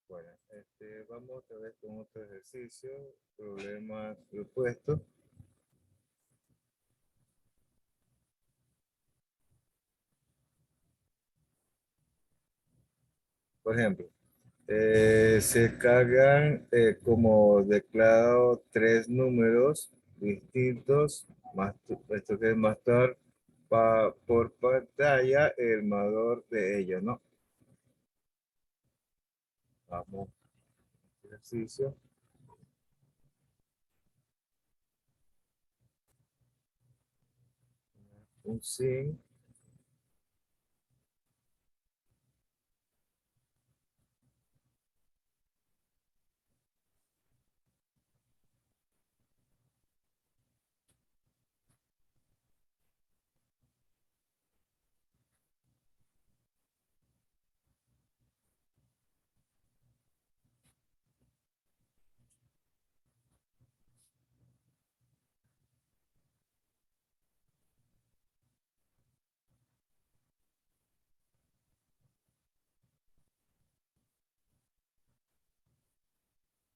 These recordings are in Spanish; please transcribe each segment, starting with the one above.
Bueno, vamos otra vez con otro ejercicio, problema propuesto. Por ejemplo, se cargan como declarado tres números distintos, más esto que es mostrar por pantalla el valor de ellos, ¿no? Vamos, ejercicio, un sin,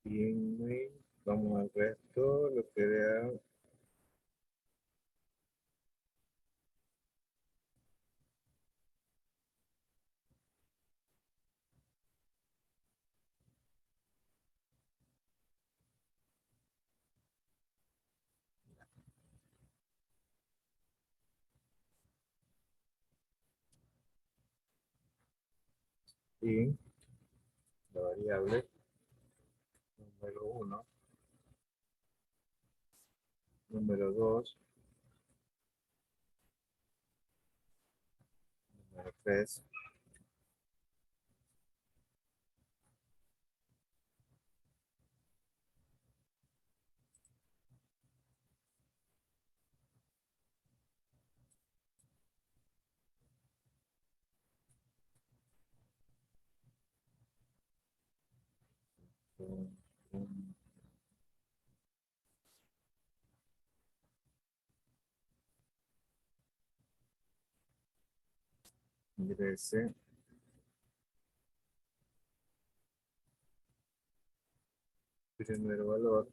y vamos al resto, lo que vea, y la variable número uno, número 2, número 3, ingrese, primer valor,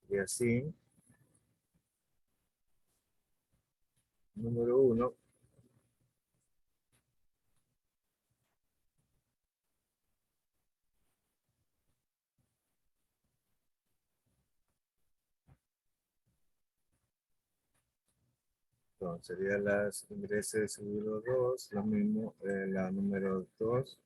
y así, número uno, entonces sería las ingreses número 2, lo mismo, la número 2,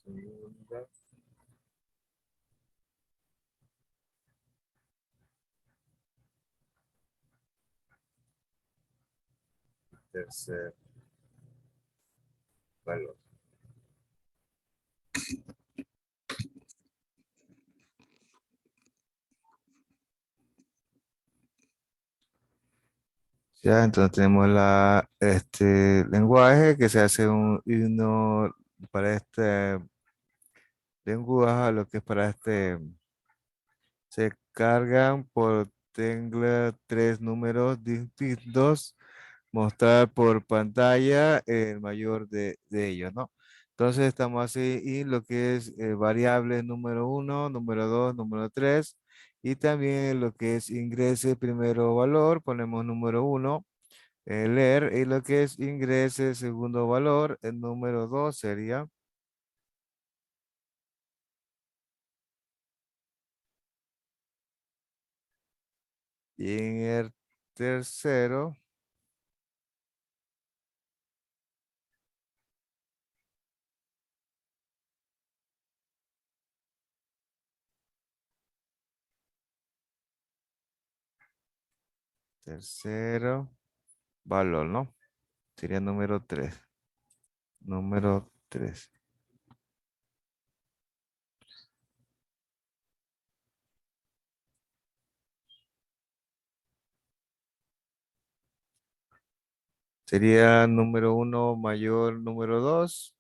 segunda, tercer valor. Ya, entonces tenemos lenguaje que se hace un himno para este lenguaje, lo que es para se cargan por tecla tres números distintos, mostrar por pantalla el mayor de ellos, ¿no? Entonces estamos así y lo que es variable número uno, número dos, número tres y también lo que es ingrese primero valor, ponemos número uno, leer y lo que es ingrese segundo valor, el número dos sería y en el tercero, tercero valor, ¿no? Sería número tres. Número 3. Sería número uno mayor número 2.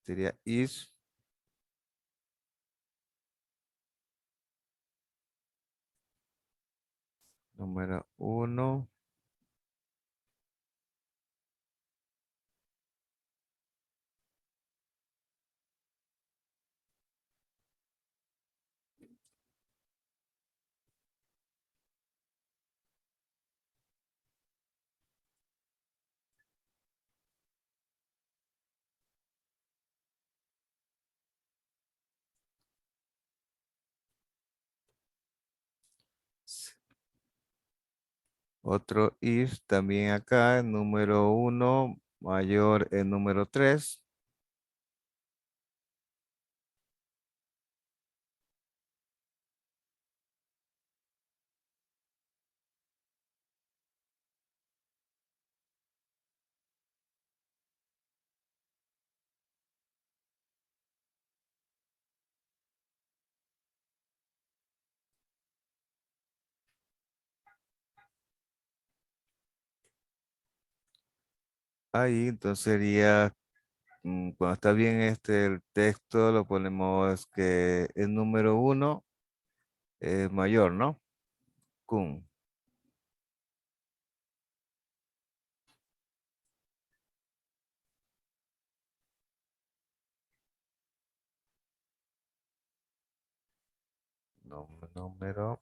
Sería is número uno. Otro if también acá, número uno mayor el número 3. Ahí entonces sería, cuando está bien el texto, lo ponemos que el número uno es mayor, ¿no? Kun. Número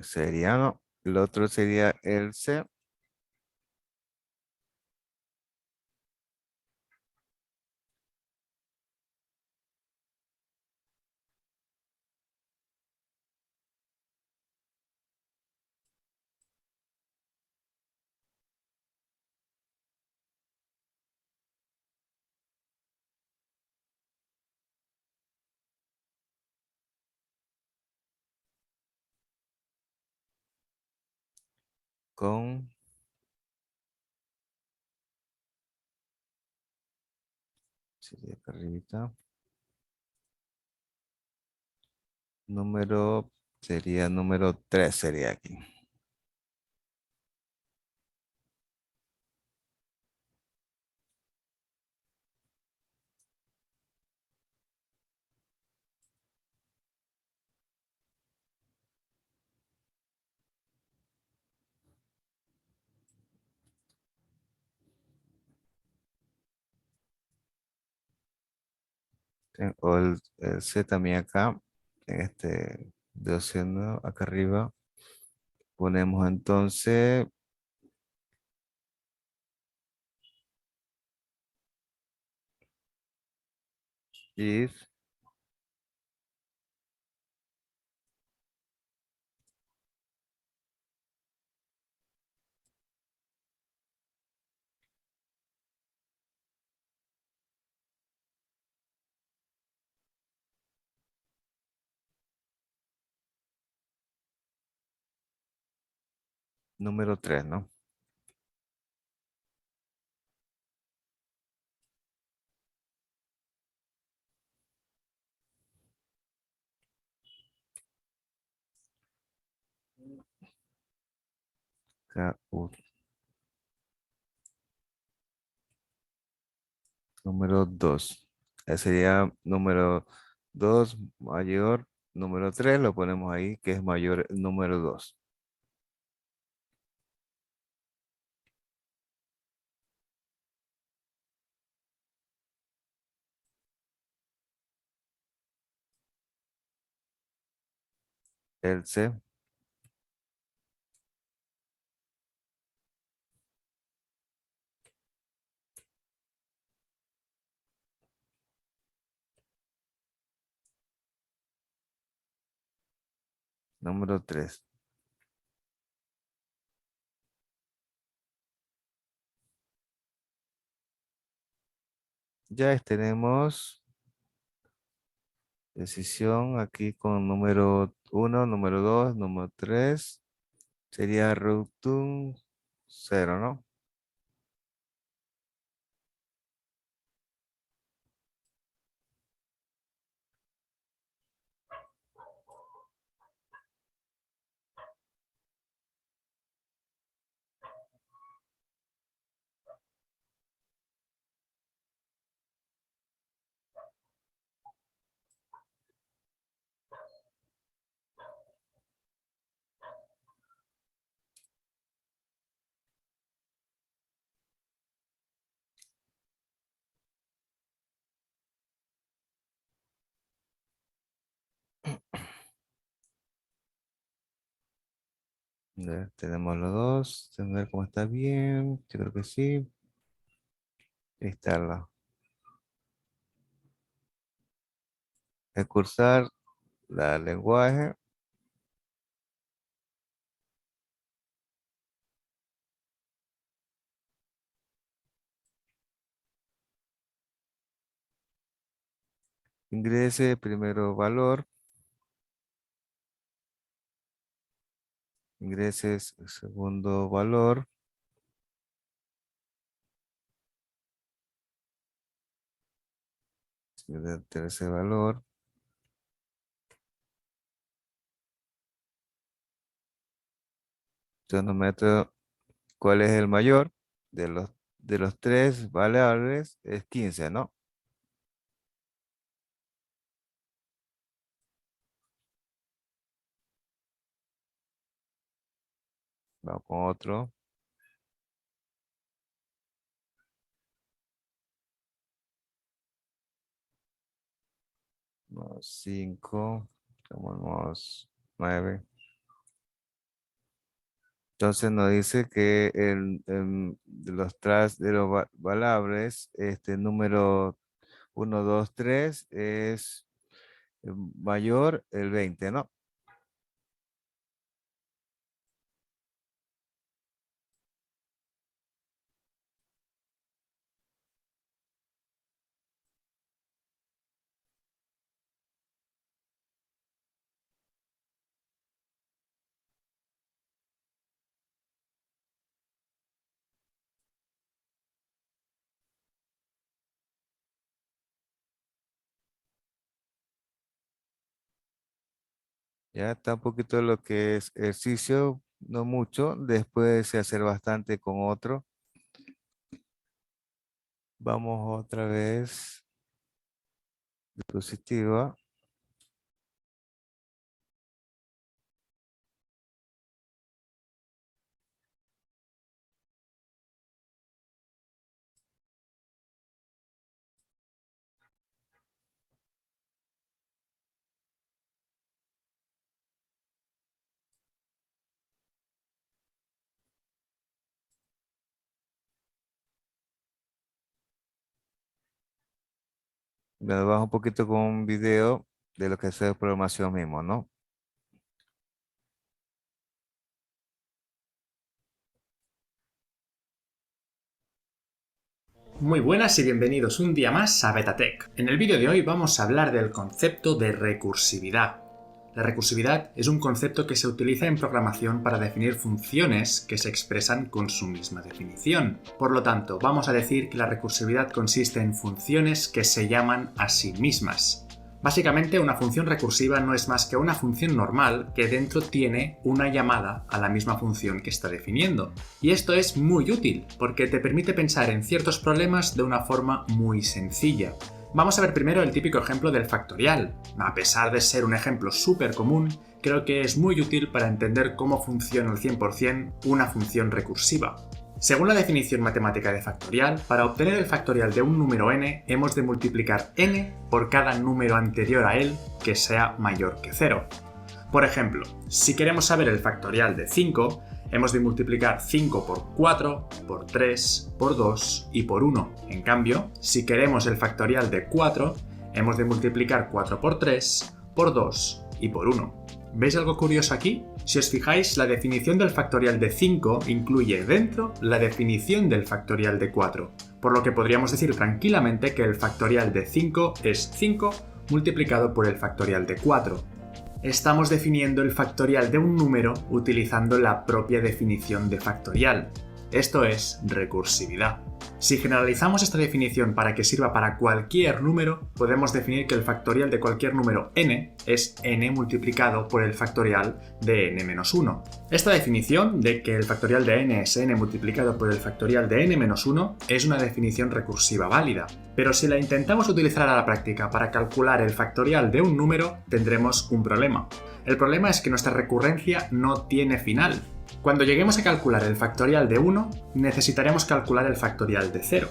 sería, ¿no? El otro sería el C. Con, sería acá arribita. Número, sería número 3 sería aquí. O el C también acá, en este de océano, acá arriba. Ponemos entonces if número 3, ¿no? Acá, número 2. Ese sería número 2 mayor, número 3 lo ponemos ahí, que es mayor el número 2. El C, número 3. Ya tenemos decisión aquí con número uno, número 2, número 3. Sería root 0, ¿no? Ya tenemos los dos. Vamos a ver cómo está bien. Yo creo que sí. Instala. Recursar la lenguaje. Ingrese primero valor. Ingreses segundo valor. Tercer valor. Entonces nos meto cuál es el mayor de los tres variables. Es 15, ¿no? Vamos con otro. Vamos 5. Tomamos 9. Entonces nos dice que de los variables, este número 1, 2, 3 es mayor el 20, ¿no? Ya está un poquito lo que es ejercicio, no mucho. Después se hacer bastante con otro. Vamos otra vez. Diapositiva. Nos vamos un poquito con un video de lo que es programación mismo, ¿no? Muy buenas y bienvenidos un día más a Betatech. En el vídeo de hoy vamos a hablar del concepto de recursividad. La recursividad es un concepto que se utiliza en programación para definir funciones que se expresan con su misma definición. Por lo tanto, vamos a decir que la recursividad consiste en funciones que se llaman a sí mismas. Básicamente, una función recursiva no es más que una función normal que dentro tiene una llamada a la misma función que está definiendo. Y esto es muy útil porque te permite pensar en ciertos problemas de una forma muy sencilla. Vamos a ver primero el típico ejemplo del factorial. A pesar de ser un ejemplo súper común, creo que es muy útil para entender cómo funciona al 100% una función recursiva. Según la definición matemática de factorial, para obtener el factorial de un número n, hemos de multiplicar n por cada número anterior a él que sea mayor que 0. Por ejemplo, si queremos saber el factorial de 5, hemos de multiplicar 5 por 4, por 3, por 2 y por 1. En cambio, si queremos el factorial de 4, hemos de multiplicar 4 por 3, por 2 y por 1. ¿Veis algo curioso aquí? Si os fijáis, la definición del factorial de 5 incluye dentro la definición del factorial de 4, por lo que podríamos decir tranquilamente que el factorial de 5 es 5 multiplicado por el factorial de 4. estamos definiendo el factorial de un número utilizando la propia definición de factorial. Esto es recursividad. Si generalizamos esta definición para que sirva para cualquier número, podemos definir que el factorial de cualquier número n es n multiplicado por el factorial de n-1. Esta definición de que el factorial de n es n multiplicado por el factorial de n-1 es una definición recursiva válida, pero si la intentamos utilizar a la práctica para calcular el factorial de un número, tendremos un problema. El problema es que nuestra recurrencia no tiene final. Cuando lleguemos a calcular el factorial de 1, necesitaremos calcular el factorial de 0.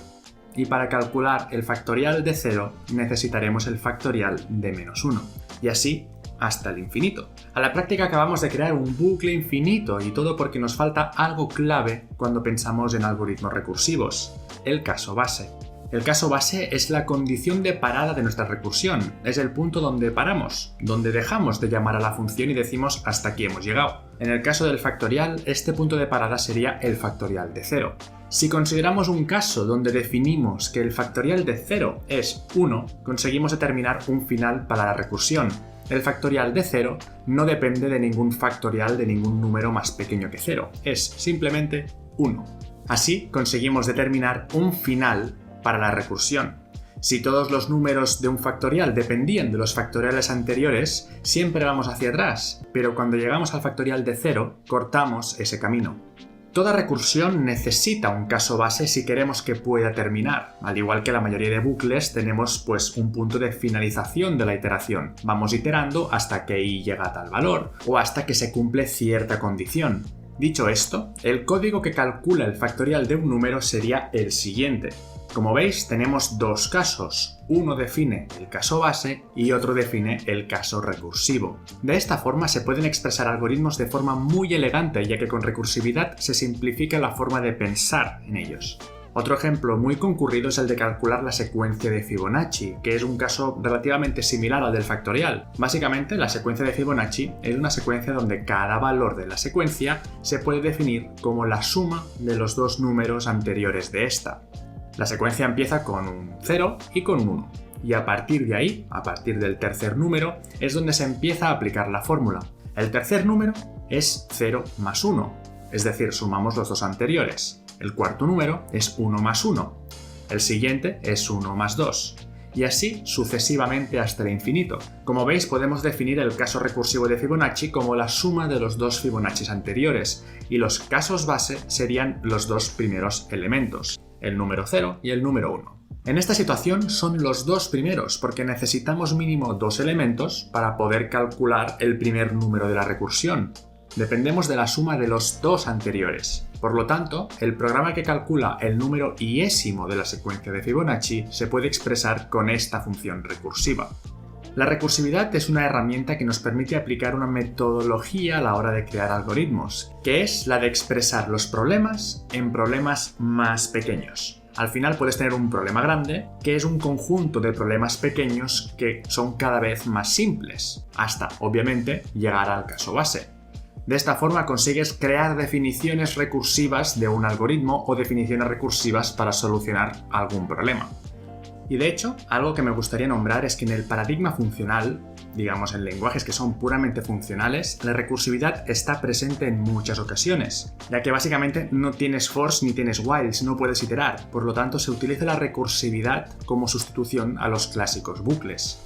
Y para calcular el factorial de 0, necesitaremos el factorial de -1. Y así hasta el infinito. A la práctica acabamos de crear un bucle infinito y todo porque nos falta algo clave cuando pensamos en algoritmos recursivos: el caso base. El caso base es la condición de parada de nuestra recursión, es el punto donde paramos, donde dejamos de llamar a la función y decimos hasta aquí hemos llegado. En el caso del factorial, este punto de parada sería el factorial de 0. Si consideramos un caso donde definimos que el factorial de 0 es 1, conseguimos determinar un final para la recursión. El factorial de 0 no depende de ningún factorial de ningún número más pequeño que 0, es simplemente 1. Así conseguimos determinar un final para la recursión. Si todos los números de un factorial dependían de los factoriales anteriores, siempre vamos hacia atrás, pero cuando llegamos al factorial de 0, cortamos ese camino. Toda recursión necesita un caso base si queremos que pueda terminar. Al igual que la mayoría de bucles, tenemos un punto de finalización de la iteración. Vamos iterando hasta que y llega a tal valor, o hasta que se cumple cierta condición. Dicho esto, el código que calcula el factorial de un número sería el siguiente. Como veis, tenemos dos casos. Uno define el caso base y otro define el caso recursivo. De esta forma se pueden expresar algoritmos de forma muy elegante, ya que con recursividad se simplifica la forma de pensar en ellos. Otro ejemplo muy concurrido es el de calcular la secuencia de Fibonacci, que es un caso relativamente similar al del factorial. Básicamente, la secuencia de Fibonacci es una secuencia donde cada valor de la secuencia se puede definir como la suma de los dos números anteriores de esta. La secuencia empieza con un 0 y con un 1, y a partir de ahí, a partir del tercer número, es donde se empieza a aplicar la fórmula. El tercer número es 0 más 1, es decir, sumamos los dos anteriores. El cuarto número es 1 más 1, el siguiente es 1 más 2, y así sucesivamente hasta el infinito. Como veis, podemos definir el caso recursivo de Fibonacci como la suma de los dos Fibonaccis anteriores, y los casos base serían los dos primeros elementos, el número 0 y el número 1. En esta situación son los dos primeros porque necesitamos mínimo dos elementos para poder calcular el primer número de la recursión. Dependemos de la suma de los dos anteriores. Por lo tanto, el programa que calcula el número iésimo de la secuencia de Fibonacci se puede expresar con esta función recursiva. La recursividad es una herramienta que nos permite aplicar una metodología a la hora de crear algoritmos, que es la de expresar los problemas en problemas más pequeños. Al final puedes tener un problema grande, que es un conjunto de problemas pequeños que son cada vez más simples, hasta, obviamente, llegar al caso base. De esta forma consigues crear definiciones recursivas de un algoritmo o definiciones recursivas para solucionar algún problema. Y de hecho, algo que me gustaría nombrar es que en el paradigma funcional, digamos en lenguajes que son puramente funcionales, la recursividad está presente en muchas ocasiones, ya que básicamente no tienes fors ni tienes whiles, no puedes iterar, por lo tanto se utiliza la recursividad como sustitución a los clásicos bucles.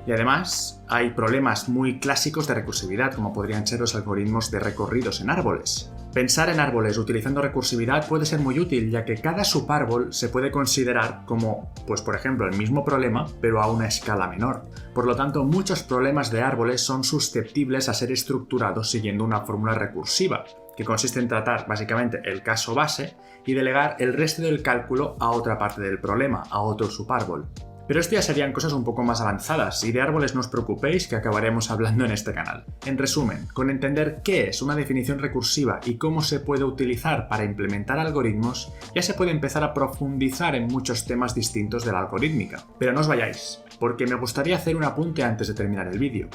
Y además, hay problemas muy clásicos de recursividad, como podrían ser los algoritmos de recorridos en árboles. Pensar en árboles utilizando recursividad puede ser muy útil, ya que cada subárbol se puede considerar como, por ejemplo, el mismo problema, pero a una escala menor. Por lo tanto, muchos problemas de árboles son susceptibles a ser estructurados siguiendo una fórmula recursiva, que consiste en tratar básicamente el caso base y delegar el resto del cálculo a otra parte del problema, a otro subárbol. Pero esto ya serían cosas un poco más avanzadas, y de árboles no os preocupéis que acabaremos hablando en este canal. En resumen, con entender qué es una definición recursiva y cómo se puede utilizar para implementar algoritmos, ya se puede empezar a profundizar en muchos temas distintos de la algorítmica. Pero no os vayáis, porque me gustaría hacer un apunte antes de terminar el vídeo.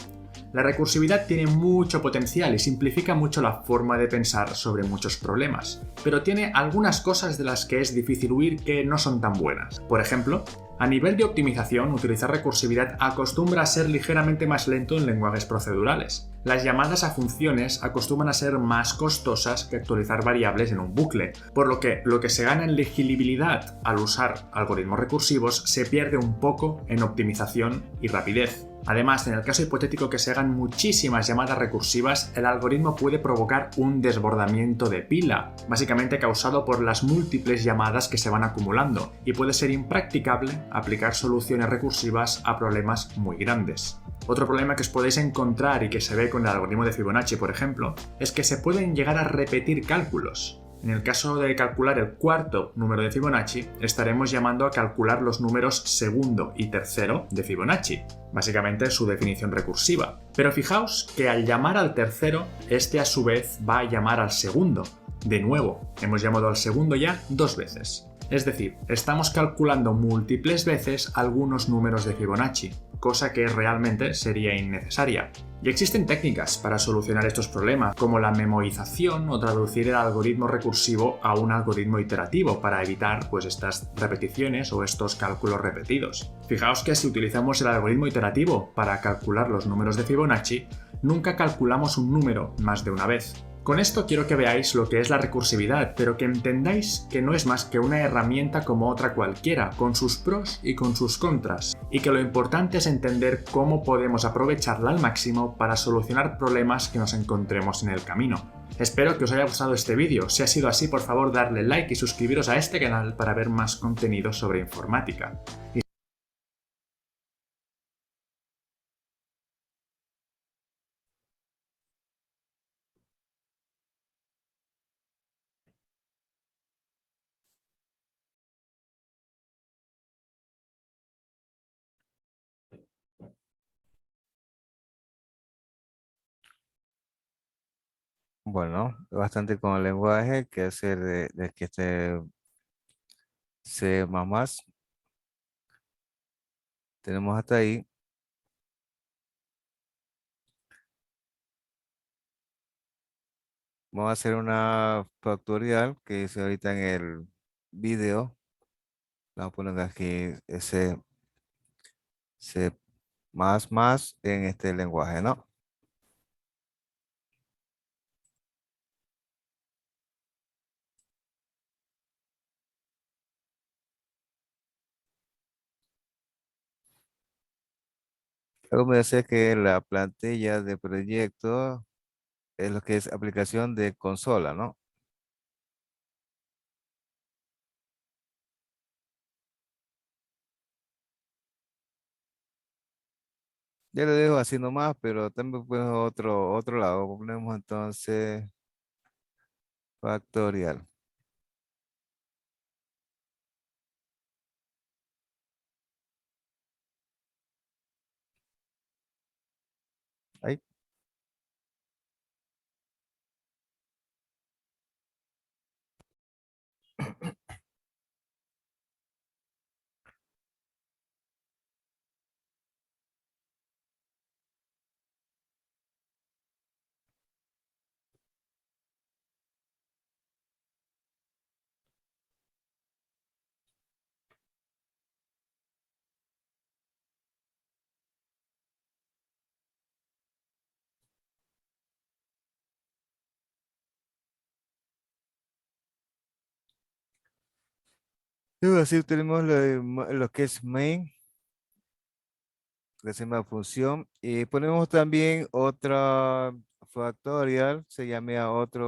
La recursividad tiene mucho potencial y simplifica mucho la forma de pensar sobre muchos problemas, pero tiene algunas cosas de las que es difícil huir que no son tan buenas. Por ejemplo, A nivel de optimización, utilizar recursividad acostumbra a ser ligeramente más lento en lenguajes procedurales. Las llamadas a funciones acostumbran a ser más costosas que actualizar variables en un bucle, por lo que se gana en legibilidad al usar algoritmos recursivos se pierde un poco en optimización y rapidez. Además, en el caso hipotético que se hagan muchísimas llamadas recursivas, el algoritmo puede provocar un desbordamiento de pila, básicamente causado por las múltiples llamadas que se van acumulando, y puede ser impracticable aplicar soluciones recursivas a problemas muy grandes. Otro problema que os podéis encontrar y que se ve con el algoritmo de Fibonacci, por ejemplo, es que se pueden llegar a repetir cálculos. En el caso de calcular el cuarto número de Fibonacci, estaremos llamando a calcular los números segundo y tercero de Fibonacci, básicamente su definición recursiva. Pero fijaos que al llamar al tercero, este a su vez va a llamar al segundo. De nuevo, hemos llamado al segundo ya 2 veces. Es decir, estamos calculando múltiples veces algunos números de Fibonacci, cosa que realmente sería innecesaria. Y existen técnicas para solucionar estos problemas, como la memorización o traducir el algoritmo recursivo a un algoritmo iterativo para evitar estas repeticiones o estos cálculos repetidos. Fijaos que si utilizamos el algoritmo iterativo para calcular los números de Fibonacci, nunca calculamos un número más de una vez. Con esto quiero que veáis lo que es la recursividad, pero que entendáis que no es más que una herramienta como otra cualquiera, con sus pros y con sus contras, y que lo importante es entender cómo podemos aprovecharla al máximo para solucionar problemas que nos encontremos en el camino. Espero que os haya gustado este vídeo. Si ha sido así, por favor darle like y suscribiros a este canal para ver más contenido sobre informática. Bueno, bastante con el lenguaje que hacer de que este C++. Tenemos hasta ahí. Vamos a hacer una factorial que hice ahorita en el video. Vamos a poner aquí ese C++ en este lenguaje, ¿no? Luego me decía que la plantilla de proyecto es lo que es aplicación de consola, ¿no? Ya lo dejo así nomás, pero también pues otro lado. Ponemos entonces factorial. Ahí. Luego así tenemos lo que es main, la segunda función, y ponemos también otra factorial, se llama a otra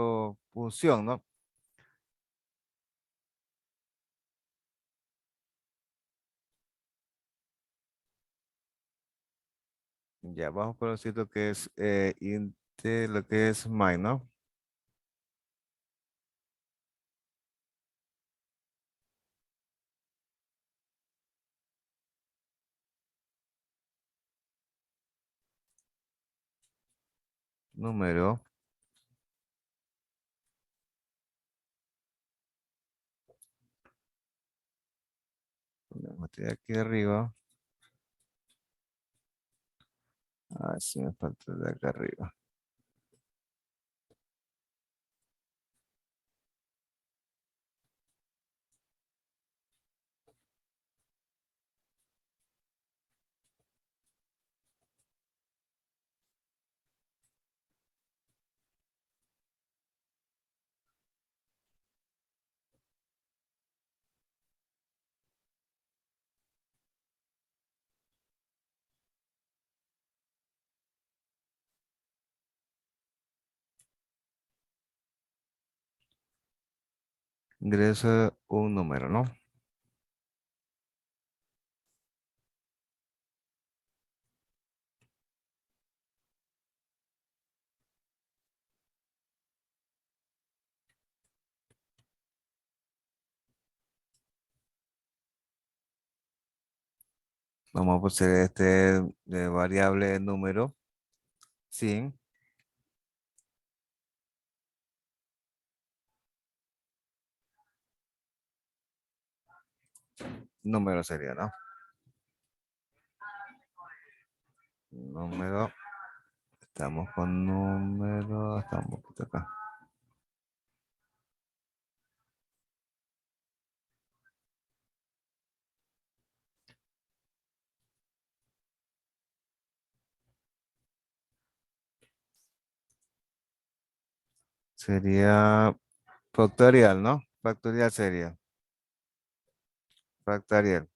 función, ¿no? Ya, vamos por decir lo que es lo que es main, ¿no? Número, ponemos aquí arriba. Ah, sí me falta de acá arriba. ingreso un número, ¿no? Vamos a poner este de variable número sin número sería, ¿no? Número, estamos con número, estamos por acá. Sería factorial, ¿no? Factorial sería. Factorial.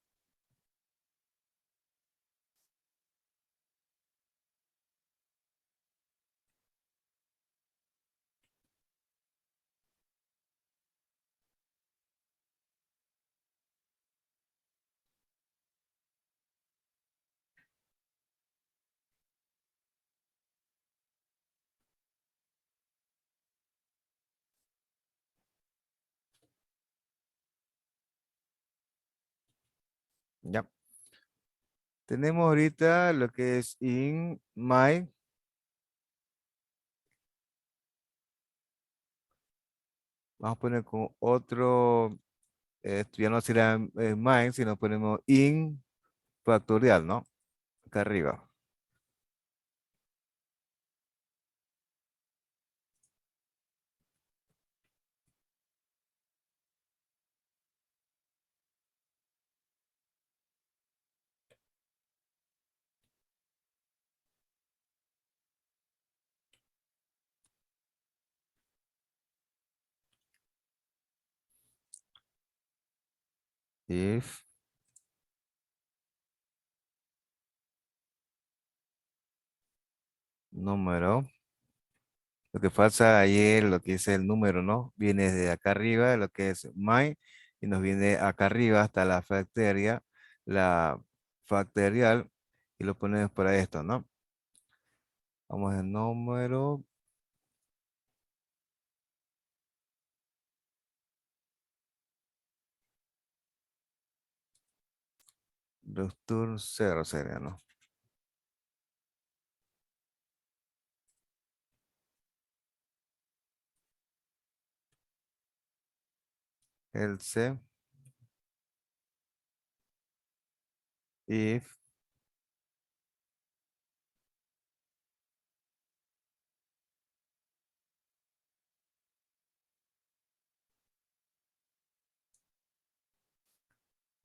Ya. Tenemos ahorita lo que es in my. Vamos a poner con otro, esto ya no será my, sino ponemos in factorial, ¿no? Acá arriba. If número. Lo que pasa ahí es lo que es el número, ¿no? Viene de acá arriba, lo que es my, y nos viene acá arriba hasta la factorial, y lo ponemos para esto, ¿no? Vamos al número, return 0 sería, ¿no? Else, if,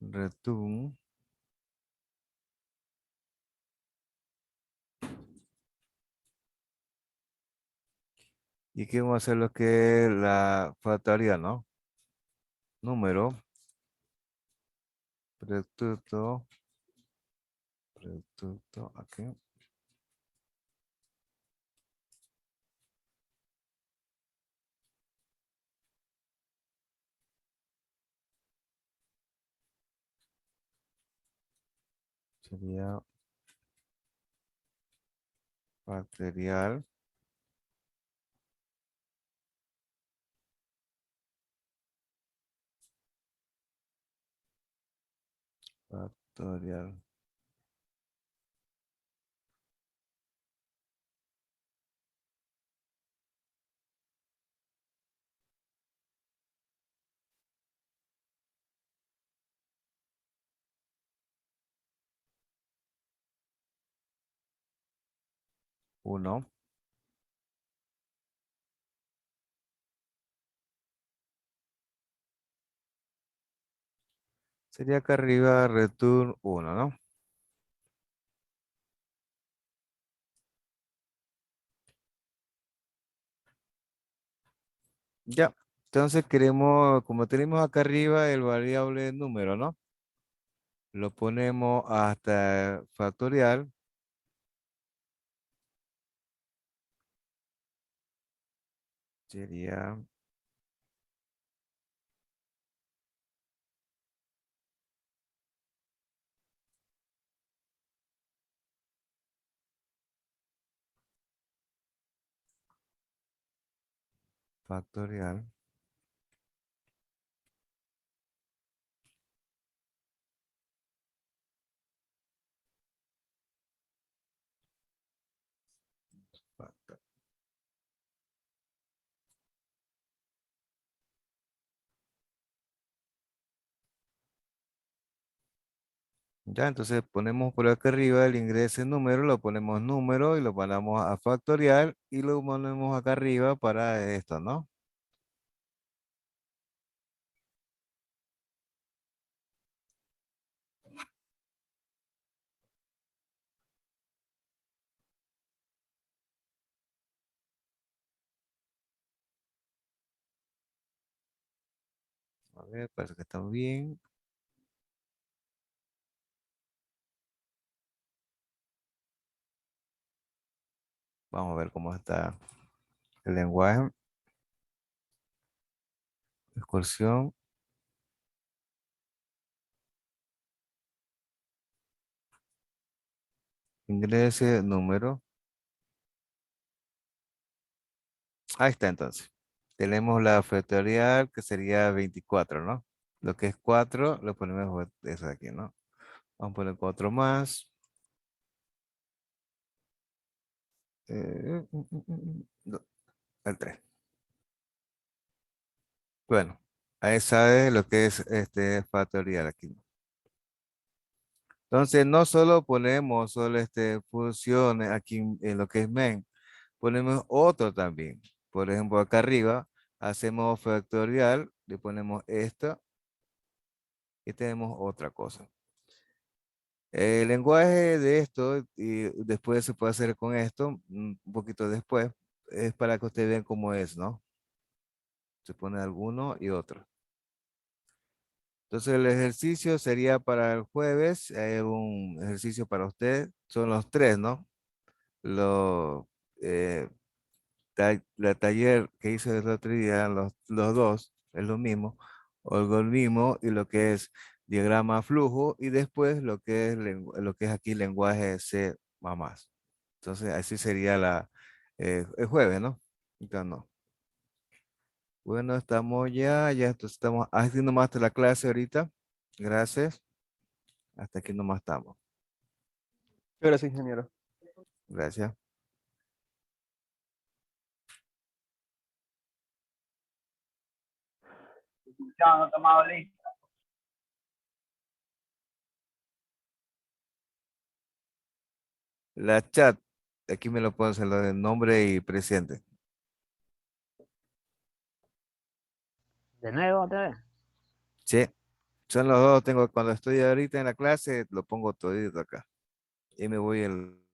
return, y qué vamos a hacer lo que es la factorial, ¿no? Número, producto, producto, aquí, sería factorial, factorial, 1. Sería acá arriba return 1, ¿no? Ya. Entonces queremos, como tenemos acá arriba el variable número, ¿no? Lo ponemos hasta factorial. Sería factorial. Factor. Ya, entonces ponemos por acá arriba el ingreso en número, lo ponemos número y lo ponemos a factorial y lo ponemos acá arriba para esto, ¿no? A ver, parece que estamos bien. Vamos a ver cómo está el lenguaje. Excursión. Ingrese número. Ahí está entonces. Tenemos la factorial que sería 24, ¿no? Lo que es 4 lo ponemos eso de aquí, ¿no? Vamos a poner 4 más. No, el 3. Bueno, ahí sabe lo que es este factorial aquí. Entonces, no solo ponemos solo funciones aquí en lo que es main, ponemos otro también. Por ejemplo, acá arriba hacemos factorial, le ponemos esto y tenemos otra cosa. El lenguaje de esto, y después se puede hacer con esto, un poquito después, es para que ustedes vean cómo es, ¿no? Se pone alguno y otro. Entonces el ejercicio sería para el jueves, hay un ejercicio para usted, son los tres, ¿no? Lo, eh, la taller que hice el otro día, los dos, es lo mismo, algoritmo y lo que es diagrama flujo y después lo que es, lo que es aquí lenguaje C++. Entonces así sería el jueves, ¿no? Entonces no. Bueno, estamos ya entonces estamos haciendo más de la clase ahorita. Gracias. Hasta aquí nomás estamos. Gracias, ingeniero. Gracias. Ya no tomado listo. La chat, aquí me lo pones en lo de nombre y presente. De nuevo, otra vez. Sí, son los dos. Tengo cuando estoy ahorita en la clase, lo pongo todito acá. Y me voy el